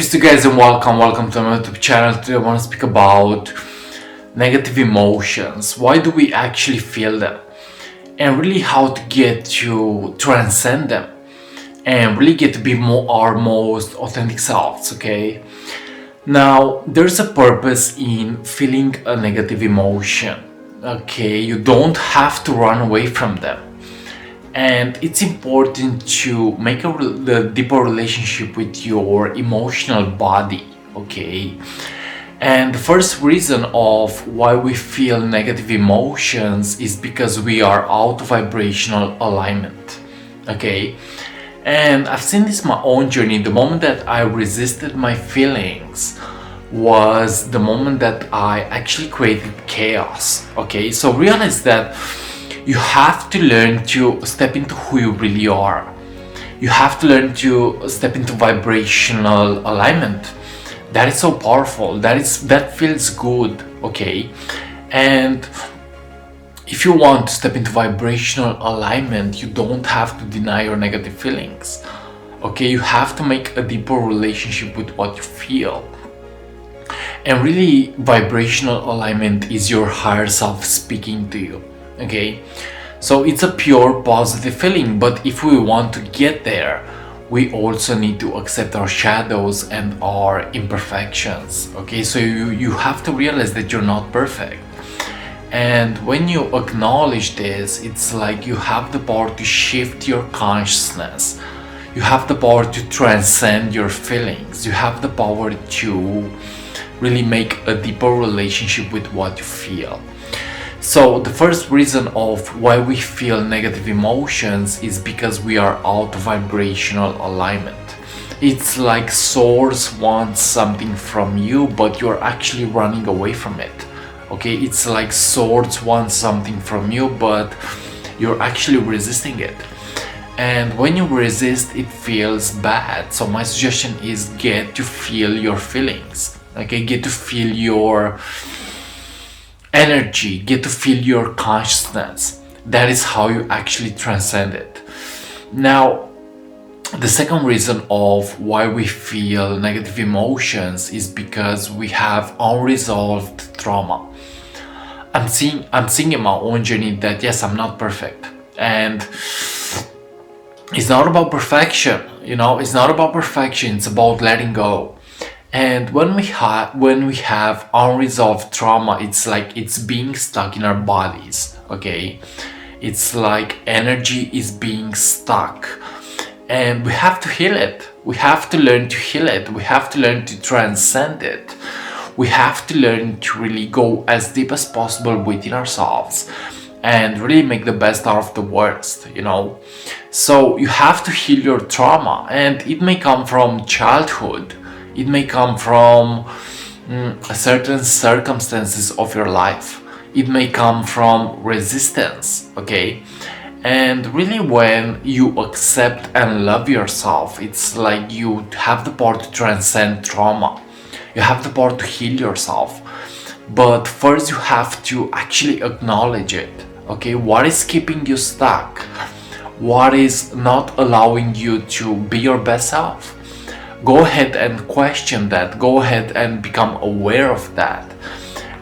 peace to you guys and welcome to my YouTube channel. Today I want to speak about negative emotions. Why do we actually feel them? And really how to get to transcend them and really get to be our most authentic selves, okay? Now, there's a purpose in feeling a negative emotion, okay? You don't have to run away from them. And it's important to make a deeper relationship with your emotional body, okay? And the first reason of why we feel negative emotions is because we are out of vibrational alignment, okay? And I've seen this in my own journey. The moment that I resisted my feelings was the moment that I actually created chaos, okay? So realize that you have to learn to step into who you really are. You have to learn to step into vibrational alignment. That is so powerful. That feels good, okay? And if you want to step into vibrational alignment, you don't have to deny your negative feelings, okay? You have to make a deeper relationship with what you feel. And really, vibrational alignment is your higher self speaking to you. Okay, so it's a pure positive feeling, but if we want to get there, we also need to accept our shadows and our imperfections. Okay, so you have to realize that you're not perfect, and when you acknowledge this, it's like you have the power to shift your consciousness. You have the power to transcend your feelings. You have the power to really make a deeper relationship with what you feel. So the first reason of why we feel negative emotions is because we are out of vibrational alignment. It's like source wants something from you, but you're actually running away from it. Okay, it's like source wants something from you, but you're actually resisting it. And when you resist, it feels bad. So my suggestion is get to feel your feelings. Okay, get to feel your energy, get to feel your consciousness. That is how you actually transcend it. Now, the second reason of why we feel negative emotions is because we have unresolved trauma. I'm seeing in my own journey that yes, I'm not perfect, and it's not about perfection. It's not about perfection. It's about letting go. And when we have unresolved trauma, it's like it's being stuck in our bodies, okay? It's like energy is being stuck, and we have to heal it. We have to learn to heal it. We have to learn to transcend it. We have to learn to really go as deep as possible within ourselves and really make the best out of the worst, So you have to heal your trauma, and it may come from childhood. It may come from certain circumstances of your life. It may come from resistance, okay? And really, when you accept and love yourself, it's like you have the power to transcend trauma. You have the power to heal yourself. But first you have to actually acknowledge it, okay? What is keeping you stuck? What is not allowing you to be your best self? Go ahead and question that. Go ahead and become aware of that.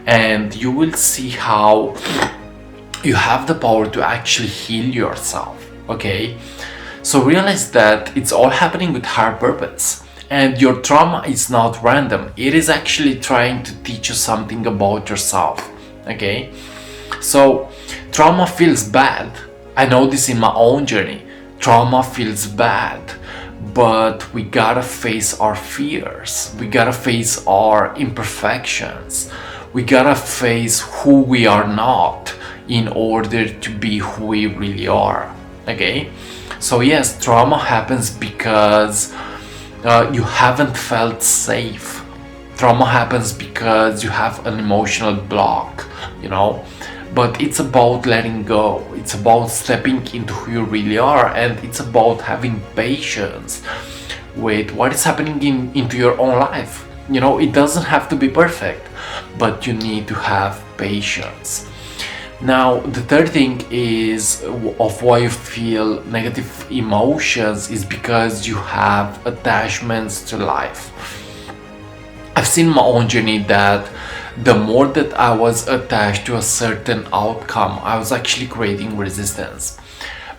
And you will see how you have the power to actually heal yourself, okay? So realize that it's all happening with higher purpose. And your trauma is not random. It is actually trying to teach you something about yourself, okay? So trauma feels bad. I know this in my own journey. Trauma feels bad. But we gotta face our fears. We gotta face our imperfections. We gotta face who we are not in order to be who we really are. Okay? So yes, trauma happens because you haven't felt safe. Trauma happens because you have an emotional block, But it's about letting go. It's about stepping into who you really are, and it's about having patience with what is happening into your own life. It doesn't have to be perfect, but you need to have patience. Now, the third thing is of why you feel negative emotions is because you have attachments to life. I've seen my own journey that the more that I was attached to a certain outcome, I was actually creating resistance.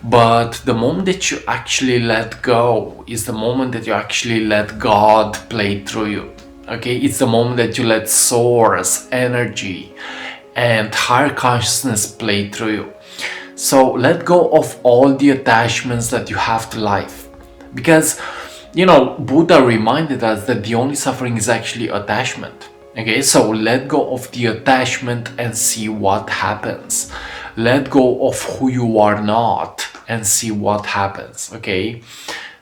But the moment that you actually let go is the moment that you actually let God play through you. Okay, it's the moment that you let source, energy, and higher consciousness play through you. So let go of all the attachments that you have to life. Because, Buddha reminded us that the only suffering is actually attachment. Okay, so let go of the attachment and see what happens. Let go of who you are not and see what happens. Okay,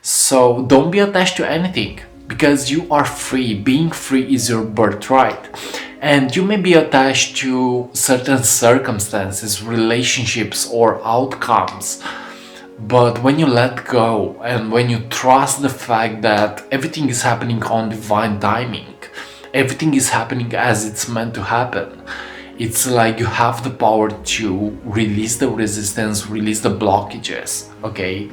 so don't be attached to anything because you are free. Being free is your birthright. And you may be attached to certain circumstances, relationships, or outcomes. But when you let go and when you trust the fact that everything is happening on divine timing, everything is happening as it's meant to happen, it's like you have the power to release the resistance, release the blockages. Okay,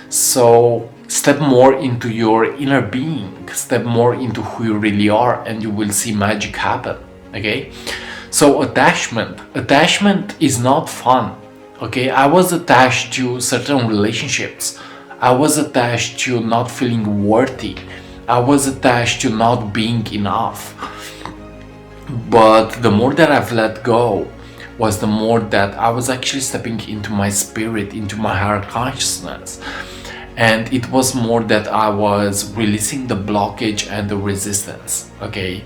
so step more into your inner being, step more into who you really are, and you will see magic happen. Okay, so attachment is not fun. Okay, I was attached to certain relationships. I was attached to not feeling worthy. I was attached to not being enough. But the more that I've let go was the more that I was actually stepping into my spirit, into my higher consciousness. And it was more that I was releasing the blockage and the resistance. Okay.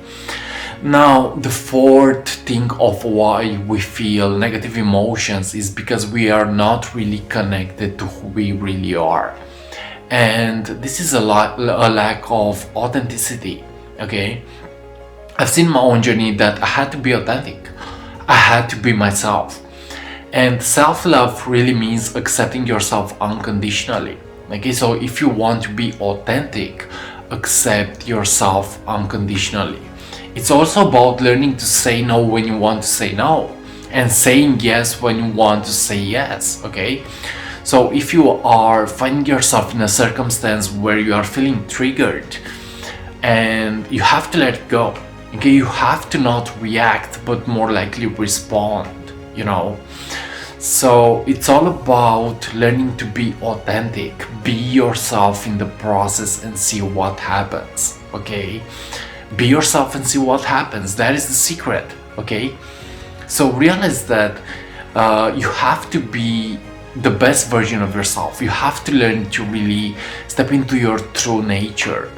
Now, the fourth thing of why we feel negative emotions is because we are not really connected to who we really are. And this is a lack of authenticity. Okay, I've seen my own journey that I had to be authentic. I had to be myself. And self-love really means accepting yourself unconditionally. Okay, so if you want to be authentic, accept yourself unconditionally. It's also about learning to say no when you want to say no, and saying yes when you want to say yes. Okay, so if you are finding yourself in a circumstance where you are feeling triggered, and you have to let it go. Okay, you have to not react but more likely respond. So it's all about learning to be authentic, be yourself in the process and see what happens. Okay, be yourself and see what happens. That is the secret. Okay, so realize that you have to be the best version of yourself. You have to learn to really step into your true nature,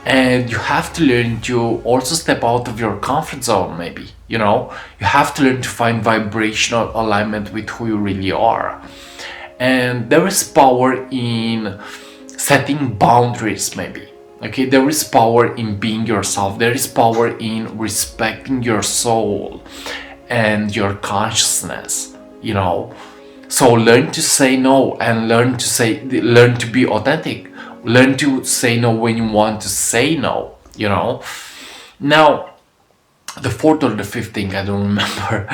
and you have to learn to also step out of your comfort zone. Maybe you have to learn to find vibrational alignment with who you really are. And there is power in setting boundaries. Maybe okay, there is power in being yourself. There is power in respecting your soul and your consciousness. So learn to say no and learn to be authentic. Learn to say no when you want to say no. Now, the fourth or the fifth thing, I don't remember,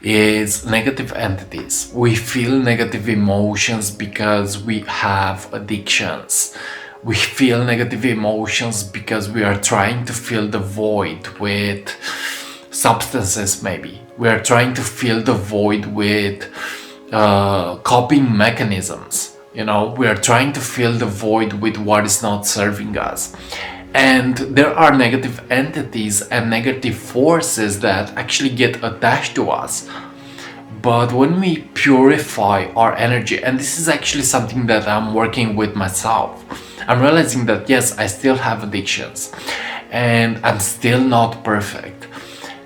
is negative entities. We feel negative emotions because we have addictions. We feel negative emotions because we are trying to fill the void with substances. Maybe we are trying to fill the void with coping mechanisms. We are trying to fill the void with what is not serving us. And there are negative entities and negative forces that actually get attached to us. But when we purify our energy, and this is actually something that I'm working with myself, I'm realizing that yes, I still have addictions and I'm still not perfect.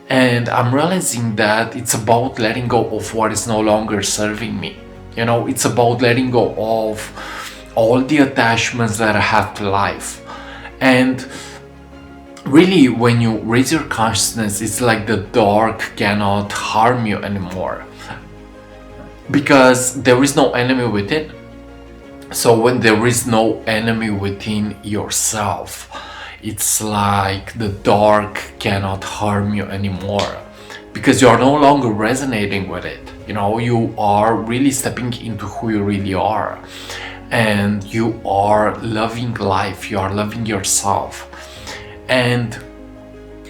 And I'm realizing that it's about letting go of what is no longer serving me. It's about letting go of all the attachments that I have to life. And really, when you raise your consciousness, it's like the dark cannot harm you anymore, because there is no enemy within. So when there is no enemy within yourself, it's like the dark cannot harm you anymore, because you are no longer resonating with it. You are really stepping into who you really are, and you are loving life, you are loving yourself. And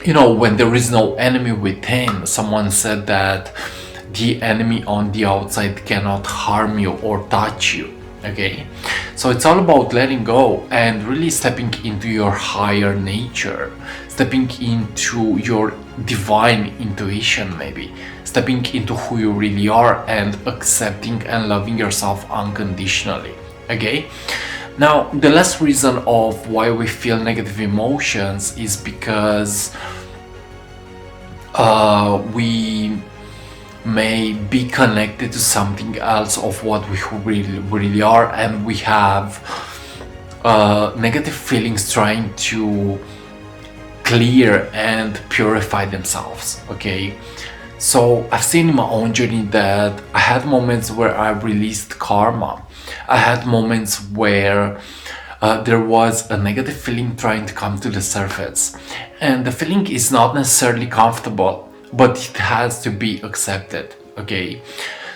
when there is no enemy within. Someone said that the enemy on the outside cannot harm you or touch you. Okay, so it's all about letting go and really stepping into your higher nature, stepping into your divine intuition, maybe stepping into who you really are and accepting and loving yourself unconditionally. Okay, now the last reason of why we feel negative emotions is because we may be connected to something else of what we really are, and we have negative feelings trying to clear and purify themselves. Okay, so I've seen in my own journey that I had moments where I released karma. I had moments where there was a negative feeling trying to come to the surface, and the feeling is not necessarily comfortable, but it has to be accepted. Okay,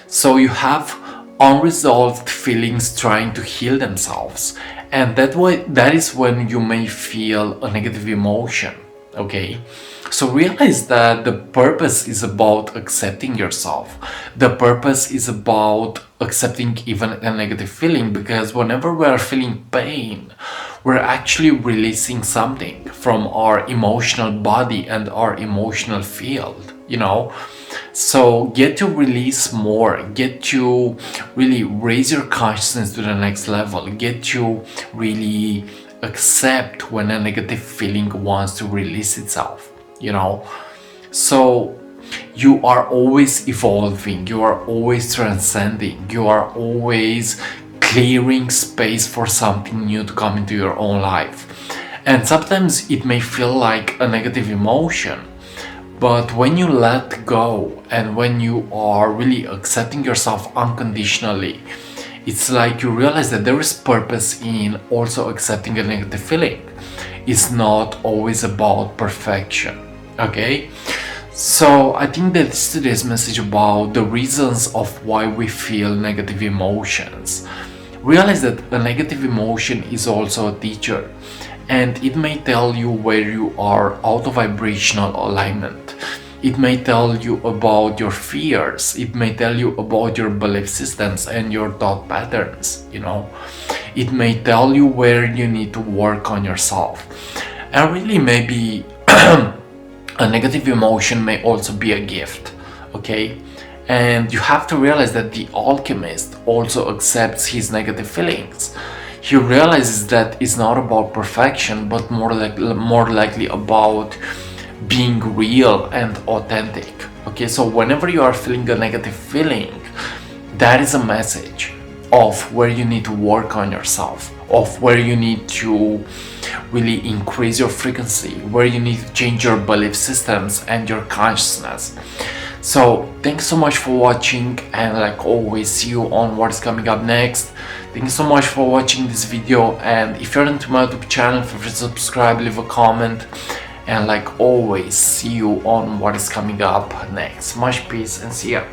so you have unresolved feelings trying to heal themselves, and that is when you may feel a negative emotion. Okay, so realize that the purpose is about accepting yourself. The purpose is about accepting even a negative feeling, because whenever we are feeling pain, we're actually releasing something from our emotional body and our emotional field, So get to release more, get to really raise your consciousness to the next level, get to really accept when a negative feeling wants to release itself, So you are always evolving, you are always transcending, you are always clearing space for something new to come into your own life. And sometimes it may feel like a negative emotion, but when you let go and when you are really accepting yourself unconditionally, it's like you realize that there is purpose in also accepting a negative feeling. It's not always about perfection. Okay, so I think that this is today's message about the reasons of why we feel negative emotions. Realize that a negative emotion is also a teacher, and it may tell you where you are out of vibrational alignment. It may tell you about your fears. It may tell you about your belief systems and your thought patterns. It may tell you where you need to work on yourself. And really, maybe a negative emotion may also be a gift. Okay, and you have to realize that the alchemist also accepts his negative feelings. He realizes that it's not about perfection, but more likely about being real and authentic. Okay, so whenever you are feeling a negative feeling, that is a message of where you need to work on yourself, of where you need to really increase your frequency, where you need to change your belief systems and your consciousness. So thanks so much for watching, and like always, see you on what is coming up next. Thank you so much for watching this video, and if you're new to my YouTube channel, feel free to subscribe, leave a comment, and like always, see you on what is coming up next. Much peace and see ya.